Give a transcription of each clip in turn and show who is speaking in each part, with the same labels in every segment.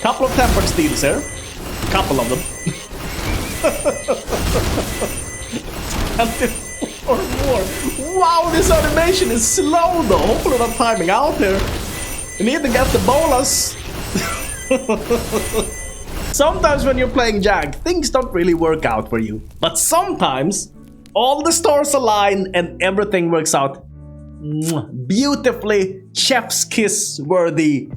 Speaker 1: Couple of tempered steels here. Couple of them. Or more. Wow, this animation is slow though. Hopefully not timing out here. You need to get the bolus. Sometimes when you're playing Jank, things don't really work out for you. But sometimes all the stars align and everything works out beautifully, chef's kiss worthy,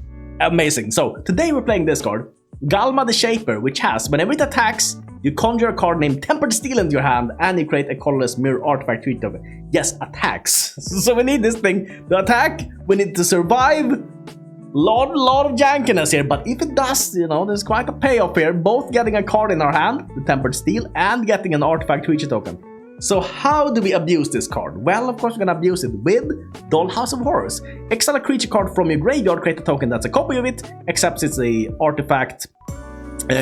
Speaker 1: amazing. So today we're playing this card, Ghalma the Shaper, which has, whenever it attacks, you conjure a card named Tempered Steel into your hand and you create a colorless mirror artifact to each of it. Yes, attacks. So we need this thing to attack, we need to survive. Lot of jankiness here, but if it does, you know, there's quite a payoff here, both getting a card in our hand, the Tempered Steel, and getting an artifact creature token. So how do we abuse this card? Well, of course we're gonna abuse it with Dollhouse of Horrors. Exile a creature card from your graveyard, create a token that's a copy of it, except it's a artifact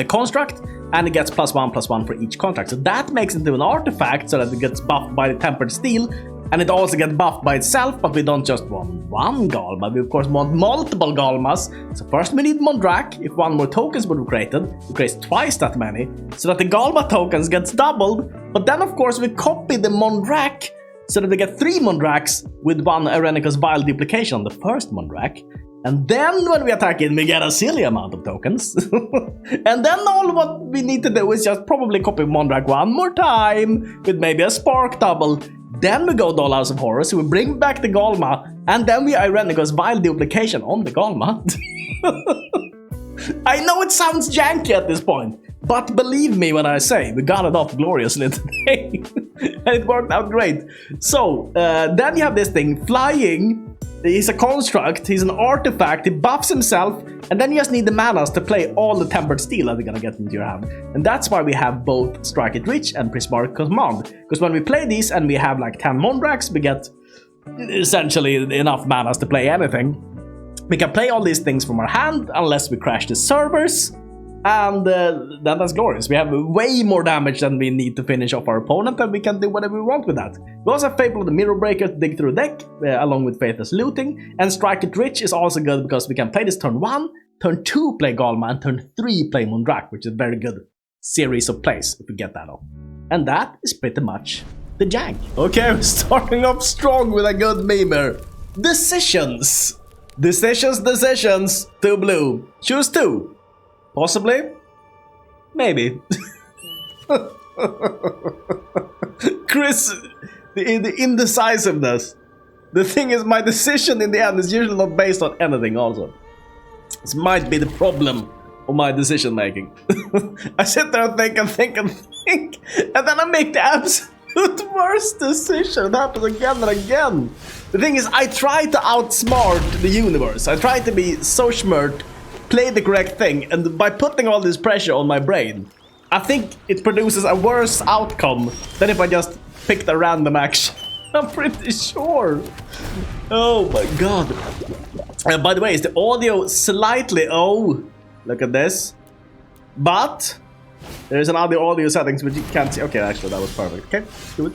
Speaker 1: construct, and it gets +1/+1 for each contract. So that makes it into an artifact so that it gets buffed by the Tempered Steel, and it also gets buffed by itself, but we don't just want one Ghalma, we of course want multiple Ghalmas. So first we need Mondrak. If one more tokens would be created, we create twice that many, so that the Ghalma tokens gets doubled. But then of course we copy the Mondrak, so that we get 3 Mondraks with 1 Irenicus Vile Duplication on the first Mondrak. And then when we attack it, we get a silly amount of tokens. And then all what we need to do is just probably copy Mondrak one more time, with maybe a Spark double. Then we go Dollhouse of Horrors, so we bring back the Ghalma, and then we Irenicus Vile Duplication on the Ghalma. I know it sounds janky at this point, but believe me when I say, we got it off gloriously today. And it worked out great. So, then you have this thing, flying. He's a construct, he's an artifact, he buffs himself, and then you just need the manas to play all the Tempered Steel that we're gonna get into your hand. And that's why we have both Strike It Rich and Prismari Command. Because when we play these and we have like 10 Mondraks, we get essentially enough manas to play anything. We can play all these things from our hand unless we crash the servers. And that's glorious. We have way more damage than we need to finish off our opponent, and we can do whatever we want with that. We also have Fable the Mirror Breaker to dig through the deck, along with Faithless Looting. And Strike It Rich is also good because we can play this turn 1, turn 2 play Ghalma, and turn 3 play Mondrak, which is a very good series of plays if we get that off. And that is pretty much the jank. Okay, we're starting off strong with a good memer. Decisions. Decisions. 2 blue. Choose 2. Possibly? Maybe. Chris, the indecisiveness. The thing is, my decision in the end is usually not based on anything also. This might be the problem of my decision making. I sit there and think, and then I make the absolute worst decision. It happens again and again. The thing is, I try to outsmart the universe. I try to be so smart, play the correct thing, and by putting all this pressure on my brain, I think it produces a worse outcome than if I just picked a random action. I'm pretty sure. Oh my god. By the way, is the audio slightly... Oh, look at this. But there's another audio settings which you can't see. Okay, actually that was perfect. Okay, good.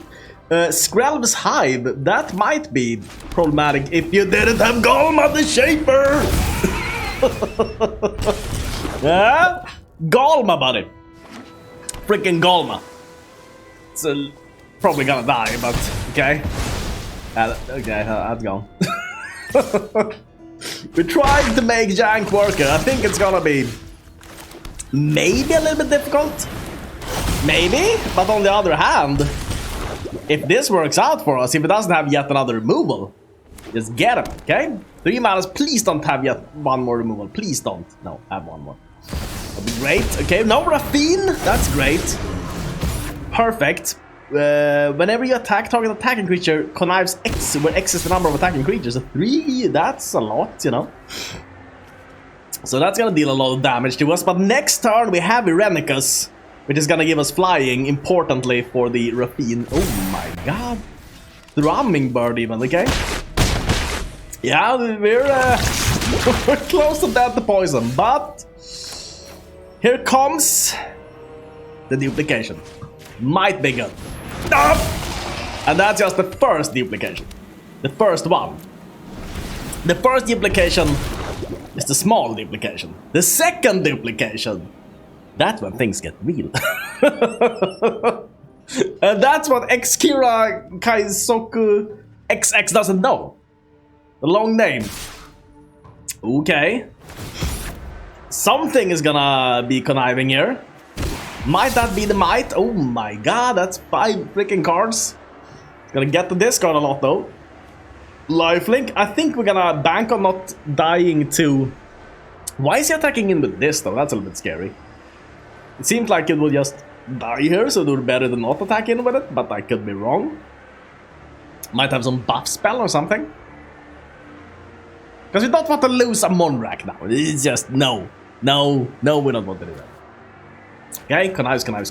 Speaker 1: Skrelv's Hive, that might be problematic if you didn't have Ghalma the Shaper. Yeah? Ghalma, buddy. Freaking Ghalma. It's probably gonna die, but okay. Okay, that's gone. We tried to make jank work. I think it's gonna be maybe a little bit difficult. Maybe, but on the other hand, if this works out for us, if it doesn't have yet another removal, just get him, okay? 3 manas, please don't have yet one more removal. Please don't. No, have one more. That'd be great. Okay, no Raffine. That's great. Perfect. Whenever you attack, target attacking creature connives X, where X is the number of attacking creatures. So 3, that's a lot, you know. So that's gonna deal a lot of damage to us. But next turn we have Irenicus, which is gonna give us flying, importantly for the Raffine. Oh my god. The Hummingbird even, okay? Yeah, we're close to that to poison, but here comes the duplication. Might be good. And that's just the first duplication. The first one. The first duplication is the small duplication. The second duplication, that's when things get real. And that's what Xkira Kaisoku XX doesn't know. The long name. Okay. Something is gonna be conniving here. Might that be the might? Oh my god, that's 5 freaking cards. Gonna get to discard a lot though. Lifelink. I think we're gonna bank on not dying to... Why is he attacking in with this though? That's a little bit scary. It seems like it will just die here, so it would be better than not attack in with it, but I could be wrong. Might have some buff spell or something. Because we don't want to lose a Mondrak now. It's just no. No, we don't want to do that. Okay, connives. Okay,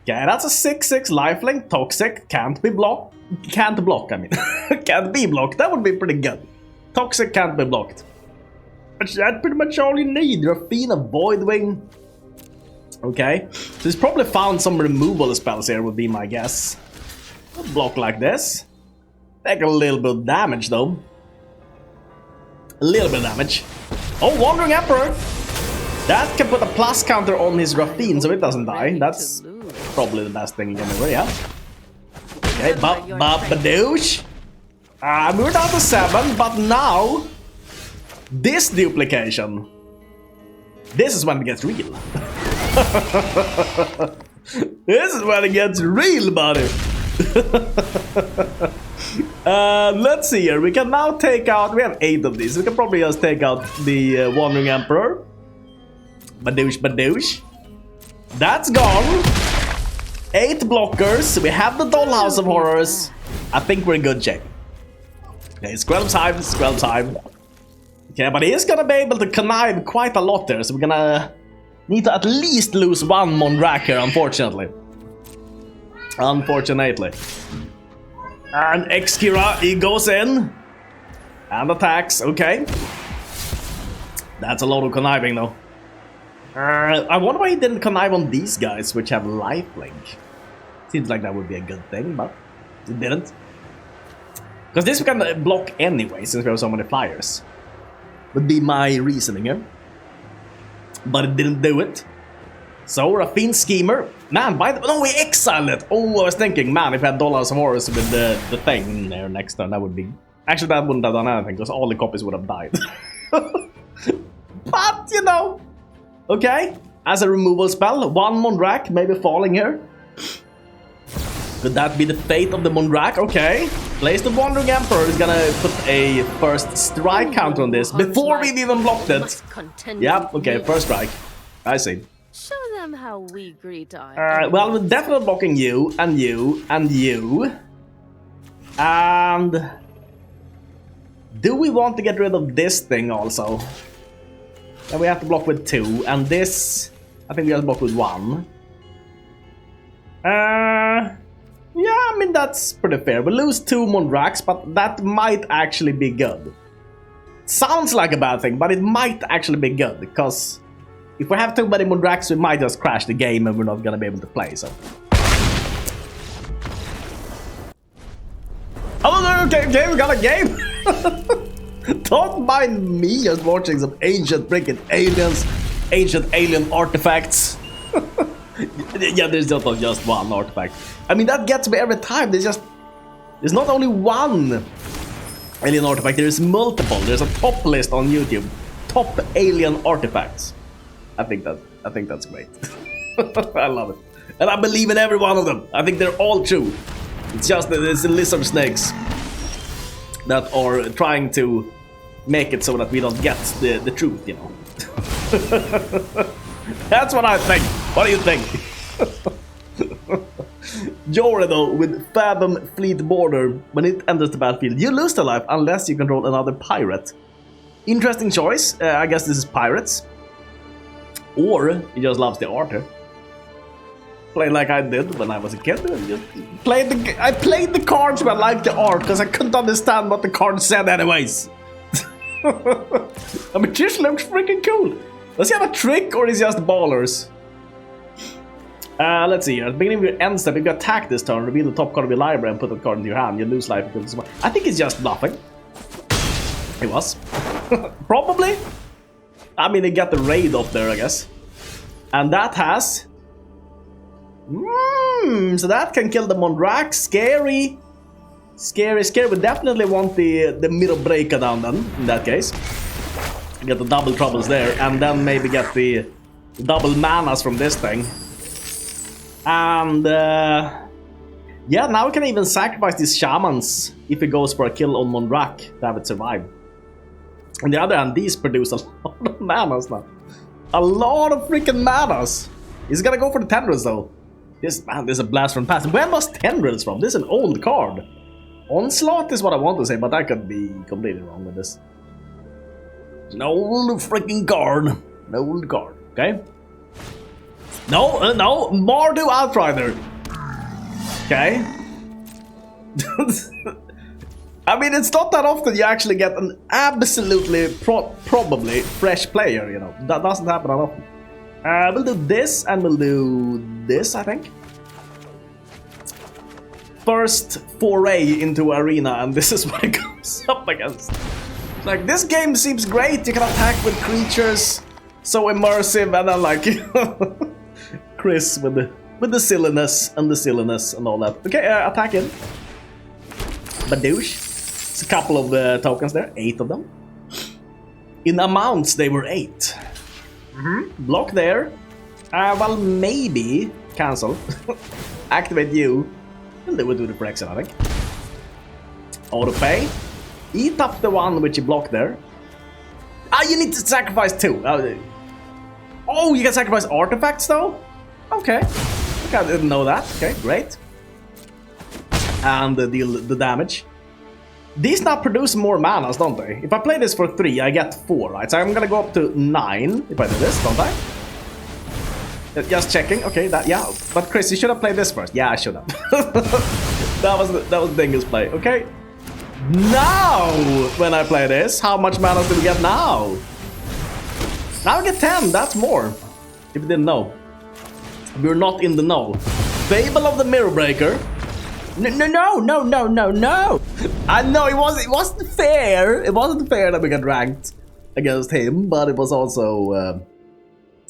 Speaker 1: that's a 6/6 lifelink. Toxic, can't be blocked. Can't block, I mean. Can't be blocked, that would be pretty good. Toxic can't be blocked. That's pretty much all you need. Raffine, a Voidwing. Okay, so he's probably found some removal spells here, would be my guess. Block like this. Take a little bit of damage though. A little bit of damage. Oh, Wandering Emperor! That can put a plus counter on his Raffine so it doesn't die. That's probably the best thing you can do, yeah. Okay, badoosh. We're down to 7, but now... This duplication. This is when it gets real. This is when it gets real, buddy. Let's see here. We can now take out... We have 8 of these. We can probably just take out the Wandering Emperor. Badoosh. That's gone. 8 blockers. We have the Dollhouse of Horrors. I think we're in good shape. Okay, Squelch time. Okay, but he is gonna be able to connive quite a lot there, so we're gonna need to at least lose 1 Mondrak here, unfortunately. And Xkira, he goes in. And attacks, okay. That's a lot of conniving though. I wonder why he didn't connive on these guys, which have lifelink. Seems like that would be a good thing, but it didn't. Because this we can block anyway, since we have so many flyers. Would be my reasoning here. But it didn't do it. So, Raffine Schemer. Man, why the... No, we exiled it! Oh, I was thinking, man, if we had Dollhouse of Horrors with the thing in there next turn, that would be... Actually, that wouldn't have done anything, because all the copies would have died. But, you know... Okay, as a removal spell, 1 Mondrak, maybe falling here. Could that be the fate of the Mondrak? Okay. Plays the Wandering Emperor. Is gonna put a first strike counter on this before we've even blocked it. Yep, okay, first strike. I see.
Speaker 2: Show them how we greet our...
Speaker 1: well, we're definitely blocking you, and you, and you. And... Do we want to get rid of this thing also? And we have to block with 2, and this... I think we have to block with 1. Yeah, I mean, that's pretty fair. We lose 2 Mondraks, but that might actually be good. Sounds like a bad thing, but it might actually be good, because if we have too many Mondraks, we might just crash the game and we're not gonna be able to play, so... Oh, okay, we got a game! Don't mind me just watching some ancient freaking aliens, ancient alien artifacts. Yeah, there's not just 1 artifact. I mean, that gets me every time. There's not only 1 alien artifact, there's multiple. There's a top list on YouTube. Top alien artifacts. I think that's great. I love it. And I believe in every one of them. I think they're all true. It's just that there's the lizard snakes that are trying to make it so that we don't get the truth, you know. That's what I think. What do you think? Jory, though, with Fathom Fleet Border, when it enters the battlefield, you lose the life unless you control another pirate. Interesting choice. I guess this is pirates. Or he just loves the art. Play like I did when I was a kid. I played the cards but I liked the art because I couldn't understand what the cards said anyways. I mean, this looks freaking cool. Does he have a trick or is he just ballers? Let's see. At the beginning of your end step, if you attack this turn, reveal the top card of your library and put that card into your hand. You lose life. I think he's just bluffing. He was. Probably. I mean, they got the raid up there, I guess. And that has... so that can kill the Mondrak. Scary. Scary, scary. We definitely want the middle breaker down then, in that case. Get the double troubles there, and then maybe get the double manas from this thing. And yeah, now we can even sacrifice these shamans if it goes for a kill on Mondrak to have it survive. On the other hand, these produce a lot of manas now. A lot of freaking manas. He's gonna go for the tendrils though. This man, this is a blast from the past. Where was tendrils from? This is an old card. Onslaught is what I want to say, but I could be completely wrong with this. It's an old freaking card. An old card, okay? No, no, Mardu Outrider. Okay. I mean, it's not that often you actually get an absolutely, probably fresh player, you know. That doesn't happen that often. We'll do this, and we'll do this, I think. First foray into arena, and this is what it comes up against. Like, this game seems great. You can attack with creatures, so immersive, and then like Chris with the silliness and all that. Okay, attack in. Badoosh. It's a couple of tokens there, 8 of them. In amounts, they were 8. Block there. Well, maybe cancel. Activate you. We'll do it with the Brexit, I think. Auto pay. Eat up the one which you blocked there. Ah, you need to sacrifice 2. Oh, you can sacrifice artifacts though? Okay. Okay, I didn't know that. Okay, great. And deal the damage. These now produce more manas, don't they? If I play this for 3, I get 4, right? So I'm gonna go up to 9 if I do this, don't I? Just checking. Okay, that, yeah. But Chris, you should have played this first. Yeah, I should have. that was Dingus play. Okay. Now, when I play this, how much mana do we get now? Now we get 10. That's more. If you didn't know, we're not in the know. Fable of the Mirror Breaker. No. I know it wasn't fair. It wasn't fair that we got ranked against him, but it was also.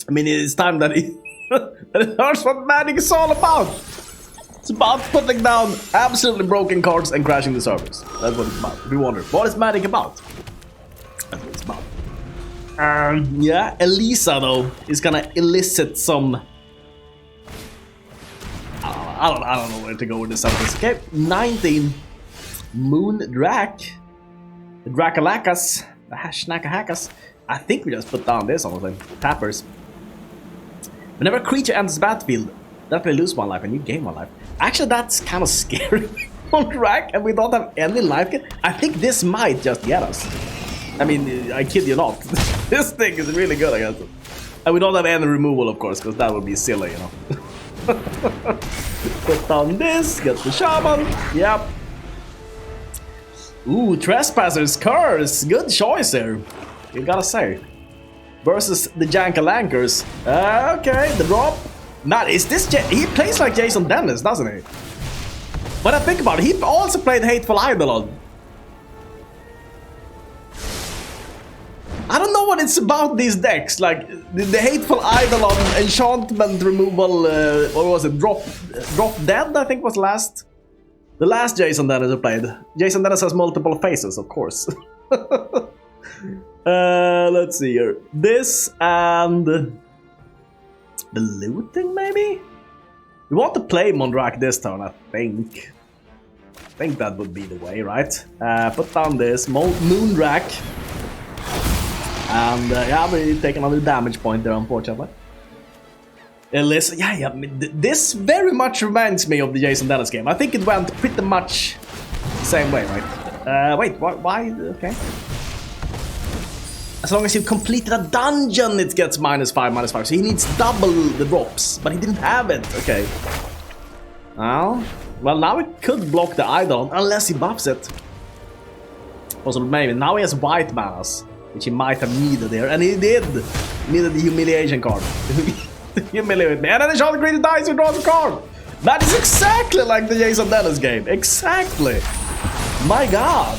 Speaker 1: I mean, it's time that he. That's what Magic is all about. It's about putting down absolutely broken cards and crashing the servers. That's what it's about. If you wonder, what is Magic about? That's what it's about. Yeah, Elisa though is gonna elicit some. I don't know where to go with this. Okay, 19. Mondrak. The Draculakas. The Hashnakahakas. I think we just put down this honestly. Tappers. Whenever a creature enters the battlefield, that they lose 1 life and you gain 1 life. Actually, that's kind of scary. Mondrak, and we don't have any life kit. I think this might just get us. I mean, I kid you not. This thing is really good against it. And we don't have any removal, of course, because that would be silly, you know. Put down this, get the shaman. Yep. Ooh, Trespasser's Curse. Good choice there. You gotta say. Versus the Jankalankers. Okay, the drop. Man, is this... he plays like Jason Dennis, doesn't he? When I think about it, he also played Hateful Eidolon. I don't know what it's about these decks. Like, the Hateful Eidolon enchantment removal... what was it? Drop Dead, I think was last... The last Jason Dennis I played. Jason Dennis has multiple faces, of course. Let's see here. This and the looting, maybe? We want to play Mondrak this turn, I think. I think that would be the way, right? Put down this Mondrak. And yeah, we take another damage point there, unfortunately. Listen, yeah, this very much reminds me of the Jason Dennis game. I think it went pretty much the same way, right? Wait, why? Okay. As long as you've completed a dungeon, it gets -5. So he needs double the drops, but he didn't have it. Okay. Well, now we could block the Eidolon, unless he buffs it. Also, maybe. Now he has white manas, which he might have needed there. And he did! He needed the humiliation card. Humiliate me. And then the shot creature dies, you draw the card! That is exactly like the Jason Dennis game. Exactly! My god!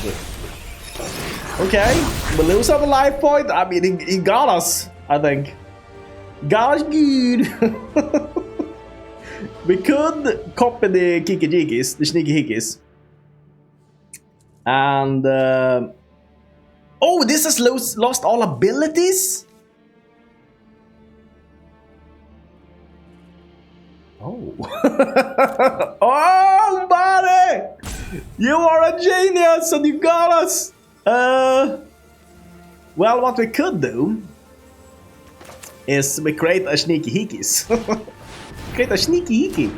Speaker 1: Okay, we lose our life point. I mean, he got us, I think. Got us good. We could copy the Kikijikis, the Sneaky Hickeys. And... oh, this has lost all abilities? Oh. Oh, buddy! You are a genius and you got us! Well, what we could do is we create a Sneaky Hickeys. Create a Sneaky Hickey.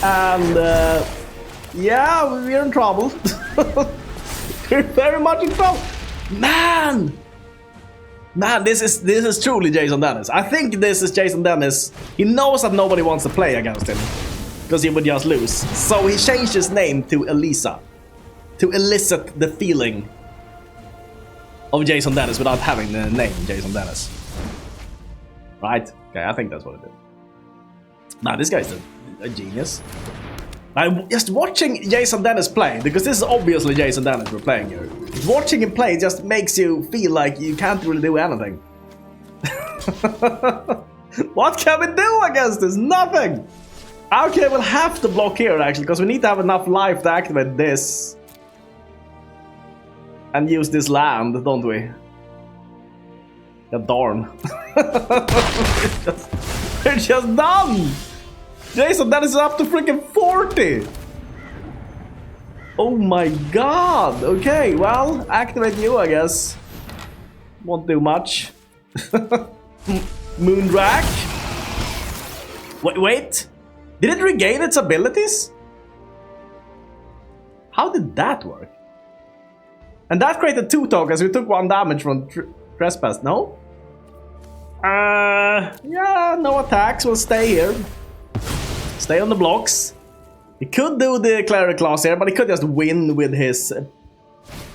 Speaker 1: And, yeah, we're in trouble. We're very much in trouble. Man, this is truly Jason Dennis. I think this is Jason Dennis. He knows that nobody wants to play against him because he would just lose. So he changed his name to Elisa to elicit the feeling of Jason Dennis without having the name Jason Dennis. Right? Okay, I think that's what it did. Nah, this guy's a genius. I'm just watching Jason Dennis play, because this is obviously Jason Dennis we're playing here. Watching him play just makes you feel like you can't really do anything. What can we do against this? Nothing! Okay, we'll have to block here actually, because we need to have enough life to activate this. And use this land, don't we? Yeah, darn. We're just done! Jason, that is up to freaking 40! Oh my god! Okay, well, activate you, I guess. Won't do much. Mondrak. Wait! Did it regain its abilities? How did that work? And that created 2 tokens, we took 1 damage from trespass, no? Yeah, no attacks, we'll stay here. Stay on the blocks. He could do the cleric class here, but he could just win with his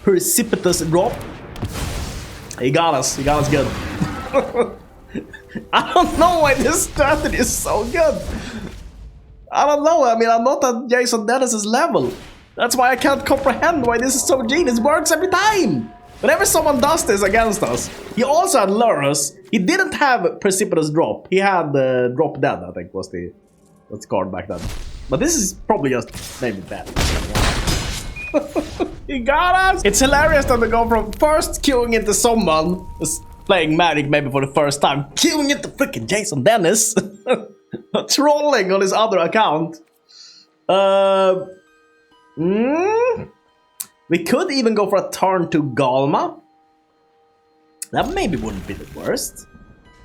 Speaker 1: precipitous drop. He got us good. I don't know why this strategy is so good. I don't know, I mean, I'm not at Jason Dennis's level. That's why I can't comprehend why this is so genius. It works every time. Whenever someone does this against us, he also had Lurus. He didn't have precipitous drop. He had drop dead, I think, was the card back then. But this is probably just maybe bad. He got us! It's hilarious that we go from first queuing into someone playing Magic maybe for the first time, queuing into freaking Jason Dennis, trolling on his other account. We could even go for a turn to Ghalma. That maybe wouldn't be the worst.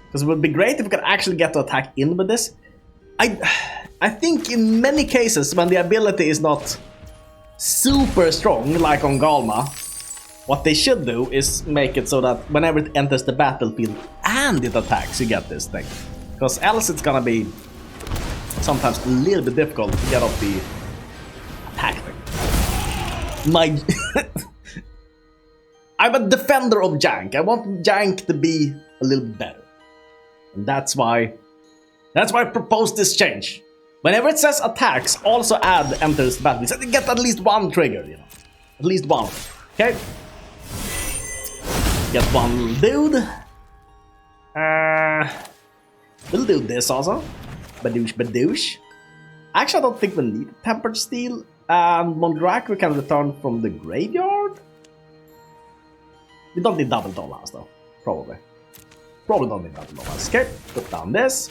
Speaker 1: Because it would be great if we could actually get to attack in with this. I think in many cases when the ability is not super strong, like on Ghalma, what they should do is make it so that whenever it enters the battlefield and it attacks, you get this thing. Because else it's gonna be sometimes a little bit difficult to get off the attack thing. I'm a defender of jank. I want jank to be a little better. And that's why I proposed this change. Whenever it says attacks, also add enters the battle. So you get at least 1 trigger, you know. At least 1. Okay. Get 1 little dude. We'll do this also. Badoosh, badoosh. Actually, I don't think we need Tempered Steel. And Mondrak we can return from the graveyard. We don't need double Dollhouse though. Probably. Probably don't need double Dollhouse. Okay, put down this.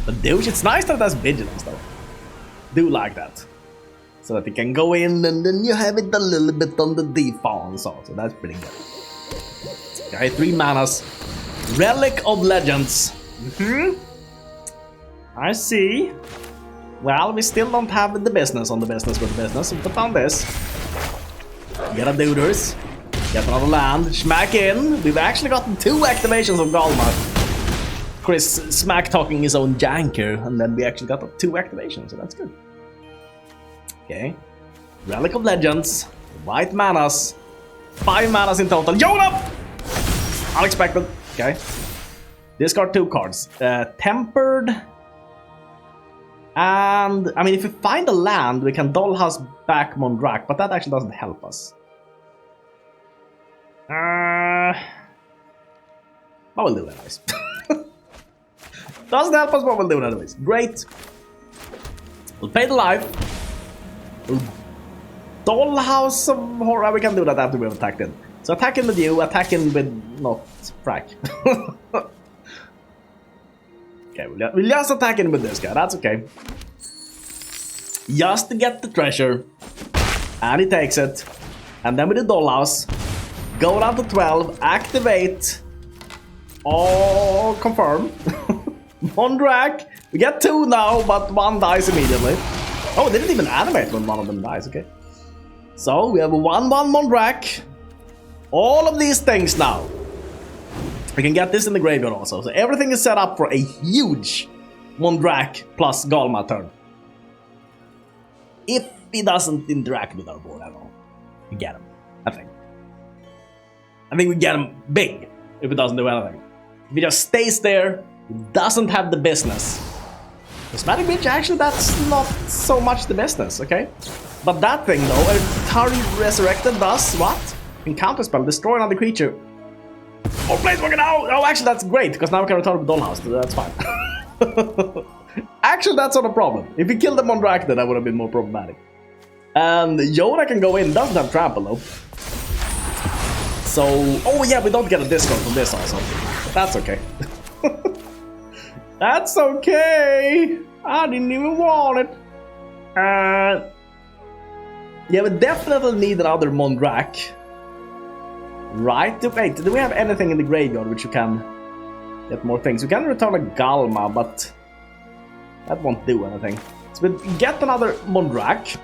Speaker 1: But douche, it's nice that it has vigilance though. Do like that. So that you can go in and then you have it a little bit on the defense also. That's pretty good. Okay, 3 manas. Relic of Legends. I see. Well, we still don't have the business on the business with the business. So put down this. Get a Duders. Get another land. Smack in. We've actually gotten 2 activations of Ghalma. Chris smack talking his own janker, and then we actually got 2 activations, so that's good. Okay. Relic of Legends. White manas. 5 manas in total. Jonah! Unexpected. Okay. Discard 2 cards. Tempered. And, I mean, if we find a land, we can Dollhouse back Mondrak, but that actually doesn't help us. But we'll do it anyways. Doesn't help us, but we'll do it anyways. Great. We'll pay the life. We'll Dollhouse of Horror. We can do that after we've attacked it. So attacking with you, attacking with not frack. Okay, we'll just attacking with this guy. That's okay. Just to get the treasure. And he takes it. And then with the Dollhouse, go down to 12, activate. Oh, confirm. Mondrak. We get 2 now, but 1 dies immediately. Oh, they didn't even animate when one of them dies. Okay. So we have a 1/1 Mondrak. All of these things now. We can get this in the graveyard also. So everything is set up for a huge Mondrak plus Ghalma turn. If he doesn't interact with our board at all, we get him, I think. I think we get him big if he doesn't do anything. If he just stays there, he doesn't have the business. Prismari Bridge, actually, that's not so much the business, okay? But that thing, though, Atari Resurrected does what? Can counterspell, destroy another creature. Oh, Planeswalker now! Oh, actually, that's great, because now we can return with Dollhouse, so that's fine. Actually, that's not a problem. If we killed the Mondrak, then that would have been more problematic. And Yoda can go in, doesn't have trample, though. So, oh yeah, we don't get a discount from this also. But that's okay. That's okay! I didn't even want it. Yeah, we definitely need another Mondrak. Right? Wait, do we have anything in the graveyard which you can get more things? We can return a Ghalma, but that won't do anything. So we get another Mondrak.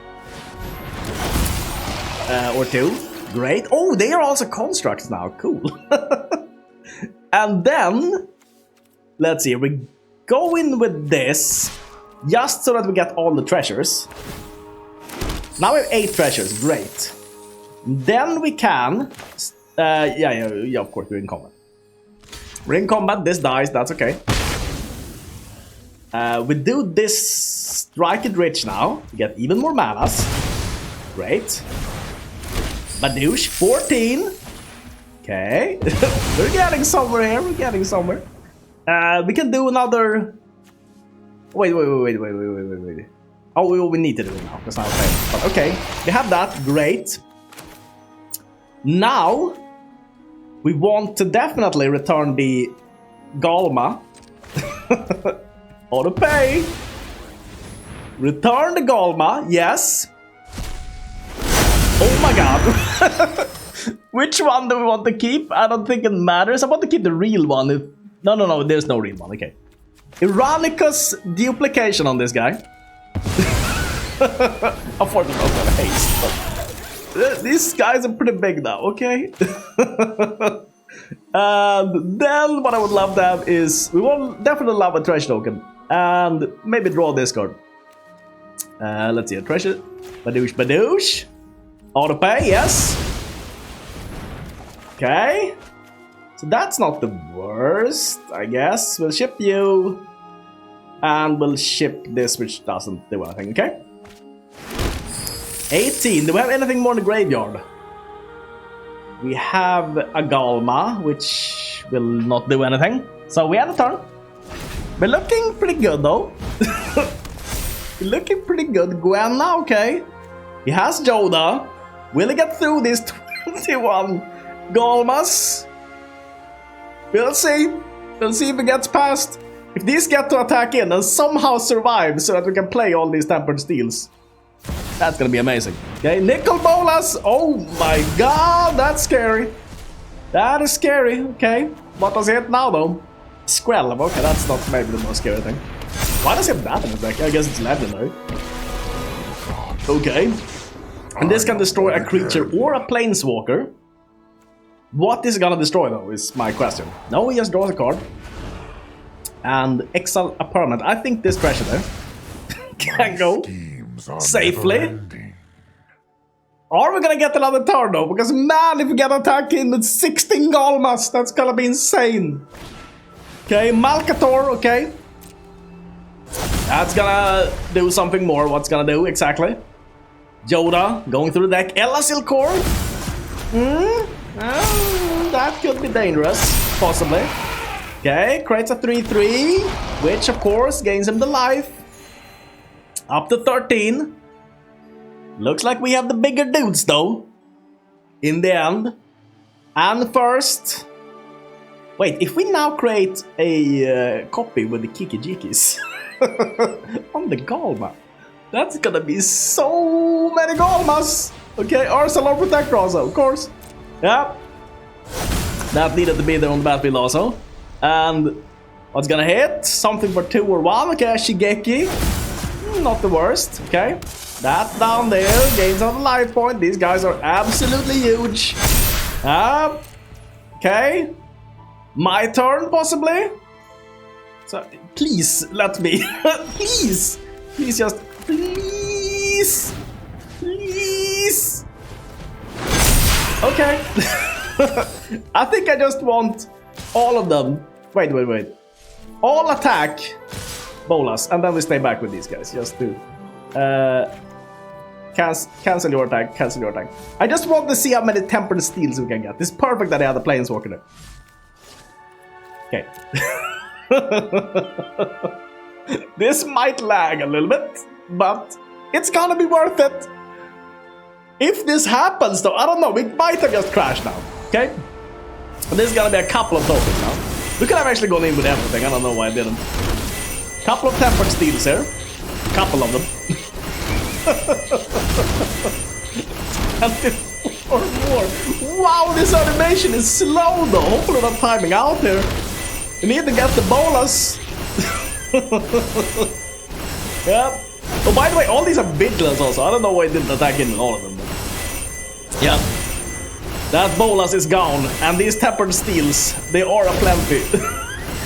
Speaker 1: Or 2. Great. Oh, they are also constructs now. Cool. And then, let's see, we go in with this, just so that we get all the treasures. Now we have 8 treasures, great. Then we can, yeah, of course, we're in combat. We're in combat, this dies, that's okay. We do this Strike It Rich now, to get even more manas. Great. Badoosh, 14. Okay, we're getting somewhere here, we're getting somewhere. We can do another... Wait. Oh, we need to do it now, that's not okay. But okay, we have that, great. Now, we want to definitely return the Ghalma. Auto pay. Return the Ghalma, yes. Oh my god. Which one do we want to keep? I don't think it matters. I want to keep the real one. No, there's no real one, okay. Irenicus duplication on this guy. Unfortunately, I'm gonna haste, but these guys are pretty big now, okay? And then what I would love to have is, we will definitely love a treasure token. And maybe draw this card. Let's see, a treasure. Badoosh. Auto pay, yes. Okay. So that's not the worst, I guess. We'll ship you. And we'll ship this, which doesn't do anything, okay? 18. Do we have anything more in the graveyard? We have a Ghalma, which will not do anything. So we have a turn. We're looking pretty good, though. We're looking pretty good. Gwenna, okay. He has Joda. Will he get through these 21 Ghalmas? We'll see. We'll see if he gets past. If these get to attack in and somehow survive so that we can play all these Tempered Steels, that's gonna be amazing. Okay, Nickel Bolas. Oh my god, that's scary. That is scary. Okay, what does he hit now though? Skrell. Okay, that's not maybe the most scary thing. Why does he have that in his deck? I guess it's legendary. Okay. And this can destroy a creature or a planeswalker. What is it gonna destroy though, is my question. No, he just draws a card. And exile a permanent. I think this treasure there can go safely. Are we gonna get another turn though? Because man, if we get attacked in with 16 Ghalmas, that's gonna be insane. Okay, Malcator, okay. That's gonna do something more. What's gonna do exactly? Joda going through the deck. Elasil Core. that could be dangerous, possibly. Okay, creates a 3-3, which of course gains him the life. Up to 13. Looks like we have the bigger dudes though, in the end. And first... Wait, if we now create a copy with the Kiki-Jikis on the Ghalma, that's gonna be so many Ghalmas! Okay, Arsenal Protector also, of course. Yeah. That needed to be there on the battlefield also. And what's gonna hit? Something for 2 or 1. Okay, Shigeki. Not the worst. Okay. That down there gains on the life point. These guys are absolutely huge. Okay. My turn, possibly? So, please, let me. Please. Please, just... Please. Please. Okay. I think I just want all of them. Wait. All attack Bolas, and then we stay back with these guys. Just to cancel your attack, cancel your attack. I just want to see how many tempered steals we can get. It's perfect that I have the Planeswalker there. Okay. This might lag a little bit, but it's gonna be worth it. If this happens though, I don't know, we might have just crashed now. Okay? And this is gonna be a couple of tokens now. We could have actually gone in with everything, I don't know why I didn't. Couple of tempered steals here. Couple of them. Or more. Wow, this animation is slow though. Hopefully not timing out here. We need to get the Bolas. Yeah. Oh, by the way, all these are vigilance also. I don't know why I didn't attack in all of them. But... yeah. That Bolas is gone. And these tempered steals, they are aplenty.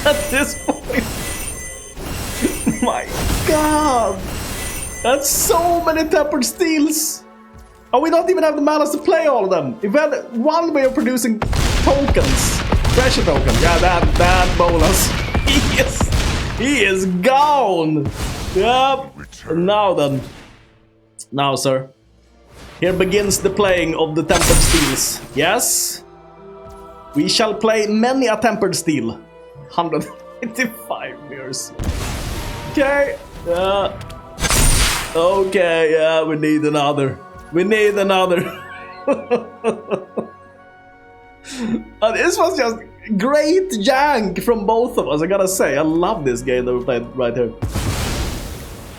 Speaker 1: At this point. My god. That's so many tempered steals. Oh, we don't even have the mana to play all of them. If we had one way of producing tokens, treasure tokens, yeah, that Bolas, he is gone. Yep. And now then, now sir, here begins the playing of the tempered steals. Yes, we shall play many a tempered steel. 185 years. Okay. Okay. Yeah, we need another. We need another. This was just great jank from both of us, I gotta say. I love this game that we played right here.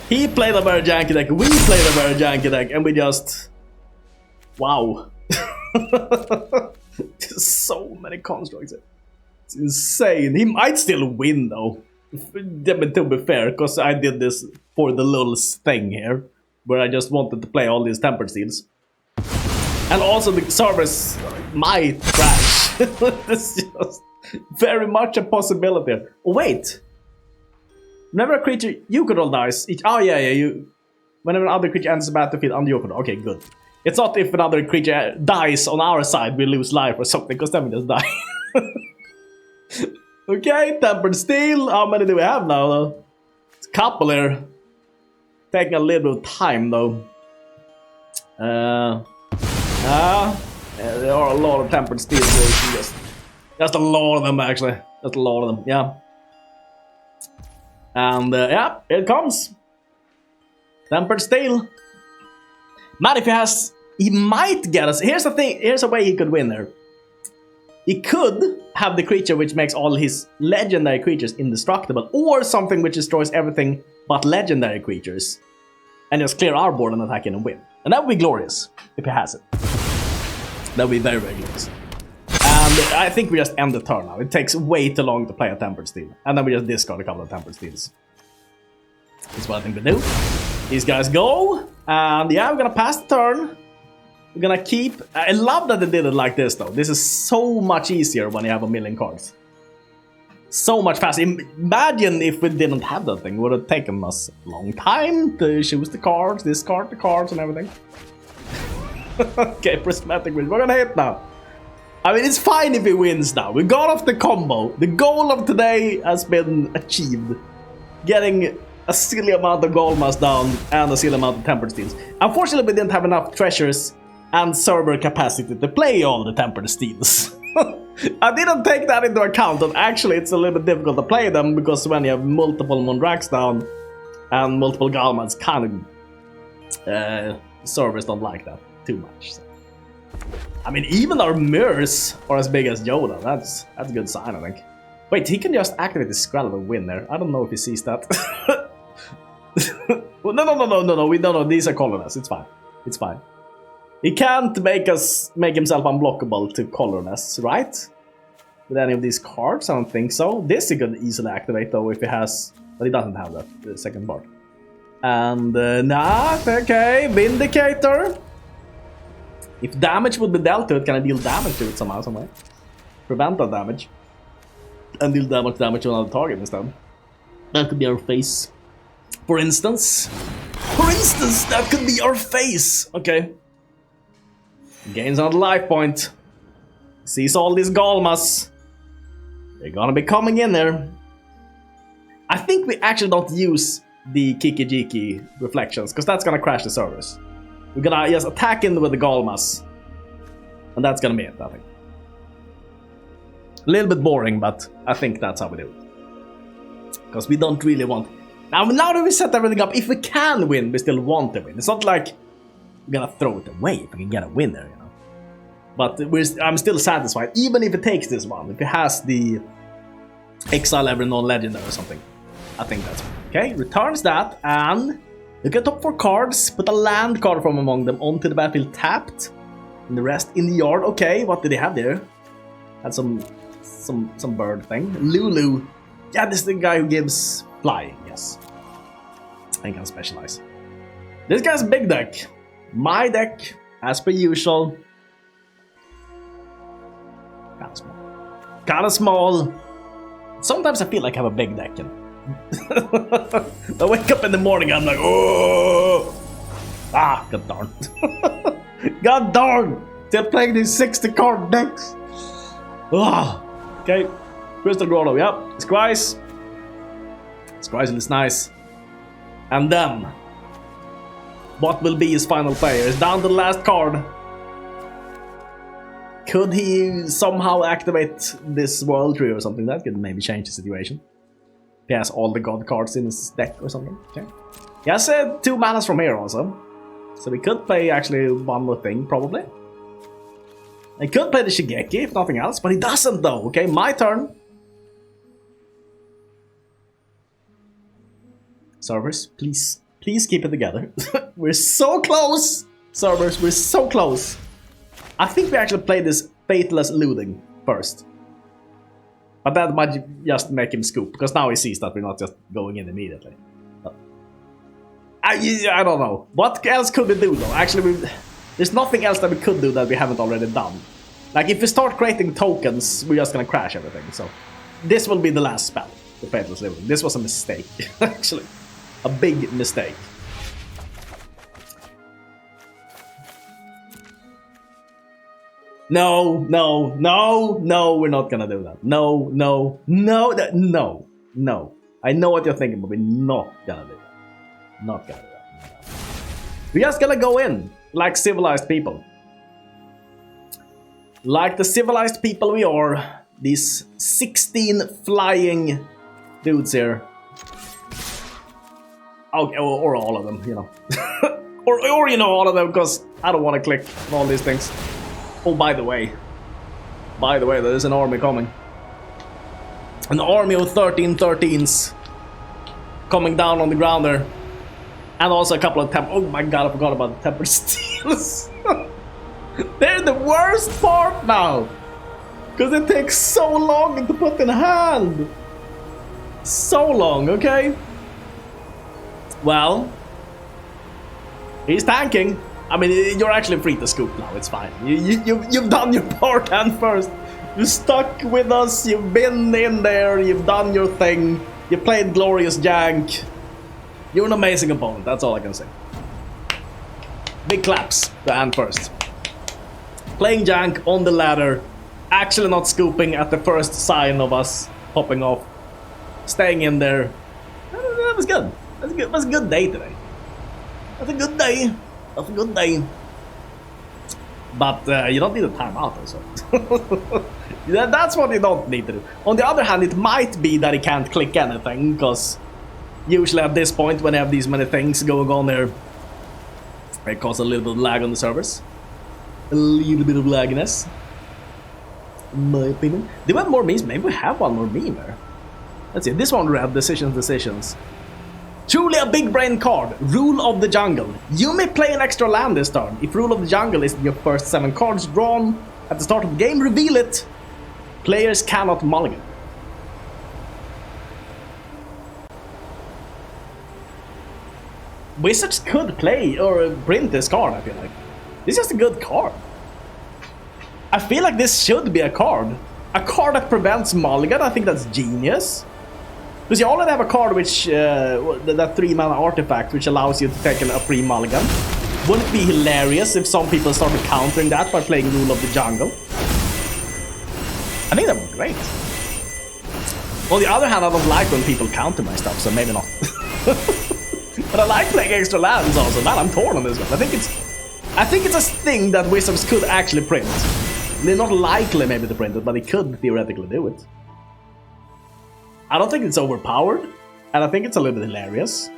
Speaker 1: He played a very janky deck, we played a very janky deck, and we just... wow. There's so many constructs. It's insane. He might still win though. To be fair, because I did this for the little thing here. Where I just wanted to play all these tempered steals. And also the servers might crash. It's just very much a possibility. Oh, wait. Whenever a creature you control dies, oh yeah, you. Whenever another creature enters the battlefield under your control. Okay, good. It's not if another creature dies on our side, we lose life or something, because then we just die. Okay, tempered steel. How many do we have now, though? It's a couple here. Taking a little bit of time though. There are a lot of tempered steels. Just a lot of them actually. Just a lot of them, yeah. And yeah, here it comes. Tempered steel. Man, if he has, he might get us. Here's the thing. Here's a way he could win there. He could have the creature which makes all his legendary creatures indestructible, or something which destroys everything but legendary creatures, and just clear our board and attack in and win. And that would be glorious, if he has it. That would be very, very glorious. And I think we just end the turn now. It takes way too long to play a tempered steel. And then we just discard a couple of tempered steels. That's what I think we do. These guys go. And yeah, we're gonna pass the turn. We're gonna keep... I love that they did it like this, though. This is so much easier when you have a million cards. So much faster. Imagine if we didn't have that thing. It would have taken us a long time to choose the cards, discard the cards and everything. Okay, Prismatic Witch. We're gonna hit now. I mean, it's fine if he wins now. We got off the combo. The goal of today has been achieved. Getting a silly amount of Ghalmas down and a silly amount of tempered steels. Unfortunately, we didn't have enough treasures and server capacity to play all the tempered steels. I didn't take that into account, and actually it's a little bit difficult to play them because when you have multiple Mondraks down and multiple Ghalmas, kind of servers don't like that too much. So. I mean, even our mirrors are as big as Yoda. That's a good sign, I think. Wait, he can just activate the Skrell and win there. I don't know if he sees that. No. These are colorless. It's fine. It's fine. He can't make himself unblockable to colorless, right? With any of these cards, I don't think so. This he could easily activate though if he has, but he doesn't have that, the second part. And okay, Vindicator. If damage would be dealt to it, can I deal damage to it somehow, some way? Prevent that damage. And deal damage to another target instead. That could be our face. For instance, that could be our face. Okay. Gains another life point. Sees all these Ghalmas. They're gonna be coming in there. I think we actually don't use the Kiki-Jiki reflections, because that's gonna crash the servers. We're gonna just attack in with the Ghalmas. And that's gonna be it, I think. A little bit boring, but I think that's how we do it. Because we don't really want... Now that we set everything up, if we can win, we still want to win. It's not like we're gonna throw it away if we can get a winner, you know. But I'm still satisfied, even if it takes this one. If it has the exile every non-legendary or something. I think that's okay. Returns that, and look at top 4 cards. Put a land card from among them onto the battlefield tapped. And the rest in the yard. Okay, what did they have there? Had some bird thing. Lulu. Yeah, this is the guy who gives flying, yes. And can specialize. This guy's big deck. My deck, as per usual. Kinda small. Sometimes I feel like I have a big deck. And I wake up in the morning, I'm like, oh! Ah, god darn. God darn! They're playing these 60 card decks. Ah, okay. Crystal Grotto, yep. Scries. Scries is nice. And then, what will be his final player? It's down to the last card. Could he somehow activate this World Tree or something? That could maybe change the situation. He has all the god cards in his deck or something. Okay. He has 2 manas from here also. So we could play actually one more thing, probably. I could play the Shigeki if nothing else, but he doesn't though. Okay, my turn. Servers, please keep it together. We're so close! Servers, we're so close. I think we actually play this Faithless Looting first. But that might just make him scoop, because now he sees that we're not just going in immediately. I don't know. What else could we do though? Actually, there's nothing else that we could do that we haven't already done. Like if we start creating tokens, we're just gonna crash everything. So this will be the last spell, the Faithless Looting. This was a mistake, actually. A big mistake. No, we're not gonna do that. No. I know what you're thinking, but we're not gonna do that. Not gonna do that. We're just gonna go in like civilized people. Like the civilized people we are. These 16 flying dudes here. Okay, or all of them, you know. or you know, all of them, because I don't want to click on all these things. Oh, by the way, there's an army coming. An army of 13-13s coming down on the ground there. And also a couple of oh my god, I forgot about the Tempered Steels. They're the worst part now. Because it takes so long to put in hand. So long, okay? Well, he's tanking. I mean, you're actually free to scoop now, it's fine. You've done your part hand first. You stuck with us, you've been in there, you've done your thing. You played glorious jank. You're an amazing opponent, that's all I can say. Big claps to hand first. Playing jank on the ladder. Actually not scooping at the first sign of us popping off. Staying in there. That was good. That was a good day today. That's a good day. That's a good day. But you don't need a timeout also. That's what you don't need to do. On the other hand, it might be that he can't click anything, because usually at this point when you have these many things going on there, it causes a little bit of lag on the servers. A little bit of lagginess, in my opinion. Do we have more memes? Maybe we have one more meme here. Let's see, this one we have decisions. Truly a big brain card, Rule of the Jungle. You may play an extra land this turn. If Rule of the Jungle is your first 7 cards drawn at the start of the game, reveal it. Players cannot mulligan. Wizards could play or print this card, I feel like. This is just a good card. I feel like this should be a card. A card that prevents mulligan, I think that's genius. Because you already have a card which, that 3-mana artifact, which allows you to take a free mulligan. Wouldn't it be hilarious if some people started countering that by playing Rule of the Jungle? I think that would be great. On the other hand, I don't like when people counter my stuff, so maybe not. But I like playing extra lands also. Man, I'm torn on this one. I think it's a thing that Wizards could actually print. They're not likely maybe to print it, but they could theoretically do it. I don't think it's overpowered, and I think it's a little bit hilarious.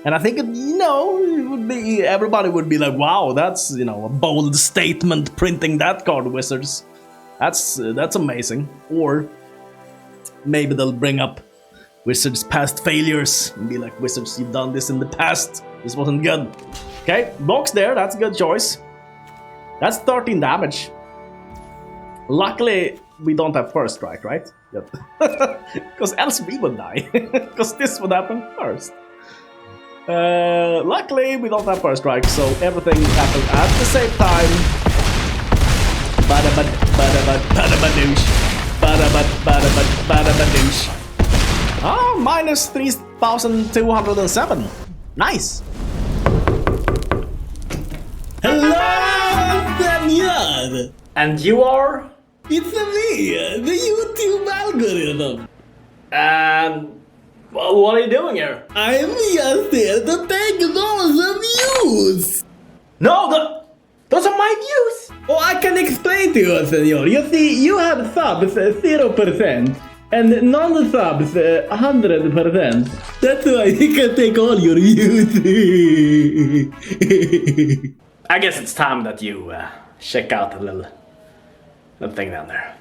Speaker 1: And I think, it would be, everybody would be like, wow, that's, a bold statement printing that card, Wizards. That's amazing. Or maybe they'll bring up Wizards' past failures and be like, Wizards, you've done this in the past. This wasn't good. Okay, blocks there, that's a good choice. That's 13 damage. Luckily, we don't have first strike, right? Yep. Because else we would die. Because this would happen first. Luckily, we don't have first strike, so everything happens at the same time. Badabadoosh. Badabadoosh. Ah, minus 3,207. Nice.
Speaker 3: Hello, Daniel!
Speaker 1: And you are?
Speaker 3: It's me, the YouTube algorithm.
Speaker 1: And what are you doing here?
Speaker 3: I'm just here to take those views.
Speaker 1: No, those are my views.
Speaker 3: Oh, I can explain to you, senor. You see, you have subs 0% and non-subs 100%. That's why you can take all your views.
Speaker 1: I guess it's time that you check out the little thing down there.